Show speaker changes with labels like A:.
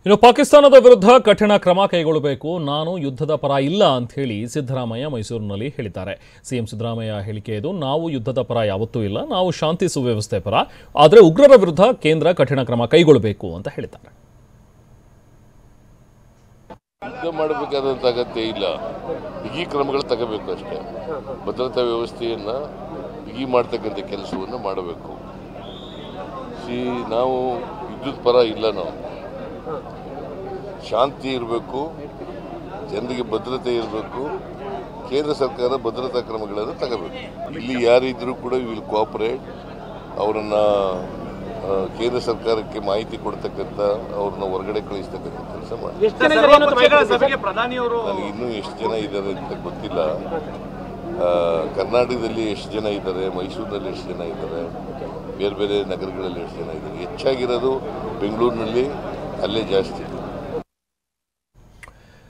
A: ಇನ್ನು ಪಾಕಿಸ್ತಾನದ ವಿರುದ್ಧ ಕಠಿಣ ಕ್ರಮ ಕೈಗೊಳ್ಳಬೇಕು, ನಾನು ಯುದ್ಧದ ಪರ ಇಲ್ಲ ಅಂತ ಹೇಳಿ ಸಿದ್ದರಾಮಯ್ಯ ಮೈಸೂರಿನಲ್ಲಿ ಹೇಳಿದ್ದಾರೆ. ಸಿಎಂ ಸಿದ್ದರಾಮಯ್ಯ ಹೇಳಿಕೆ ಇದು. ನಾವು ಯುದ್ಧದ ಪರ ಯಾವತ್ತೂ ಇಲ್ಲ, ನಾವು ಶಾಂತಿ ಸುವ್ಯವಸ್ಥೆ ಪರ, ಆದರೆ ಉಗ್ರರ ವಿರುದ್ಧ ಕೇಂದ್ರ ಕಠಿಣ ಕ್ರಮ ಕೈಗೊಳ್ಳಬೇಕು ಅಂತ ಹೇಳಿದ್ದಾರೆ.
B: ಯುದ್ಧ ಮಾಡಬೇಕಾದಂಥ ಅಗತ್ಯ ಇಲ್ಲ, ಬಿಗಿ ಕ್ರಮಗಳು ತಗೋಬೇಕು ಅಷ್ಟೇ. ಭದ್ರತಾ ವ್ಯವಸ್ಥೆಯನ್ನ ಬಿಗಿ ಮಾಡ್ತಕ್ಕಂಥ ಕೆಲಸವನ್ನು ಮಾಡಬೇಕು. ನಾವು ಯುದ್ಧದ ಪರ ಇಲ್ಲ, ನಾವು ಶಾಂತಿ ಇರಬೇಕು, ಜನರಿಗೆ ಭದ್ರತೆ ಇರಬೇಕು, ಕೇಂದ್ರ ಸರ್ಕಾರ ಭದ್ರತಾ ಕ್ರಮಗಳನ್ನು ತಗೋಬೇಕು. ಇಲ್ಲಿ ಯಾರಿದ್ರೂ ಕೂಡ ವಿಲ್ ಕೋಆಪರೇಟ್, ಅವರನ್ನ ಕೇಂದ್ರ ಸರ್ಕಾರಕ್ಕೆ ಮಾಹಿತಿ ಕೊಡ್ತಕ್ಕಂಥ, ಅವ್ರನ್ನ ಹೊರಗಡೆ ಕಳಿಸ್ತಕ್ಕಂಥ ಕೆಲಸ ಮಾಡಿ. ನನಗೆ ಇನ್ನೂ ಎಷ್ಟು ಜನ ಇದ್ದಾರೆ ಅಂತ ಗೊತ್ತಿಲ್ಲ. ಕರ್ನಾಟಕದಲ್ಲಿ ಎಷ್ಟು ಜನ ಇದ್ದಾರೆ, ಮೈಸೂರಿನಲ್ಲಿ ಎಷ್ಟು ಜನ ಇದ್ದಾರೆ, ಬೇರೆ ಬೇರೆ ನಗರಗಳಲ್ಲಿ ಎಷ್ಟು ಜನ ಇದ್ದಾರೆ. ಹೆಚ್ಚಾಗಿರೋದು ಬೆಂಗಳೂರಿನಲ್ಲಿ, ಅಲ್ಲೇ ಜಾಸ್ತಿ.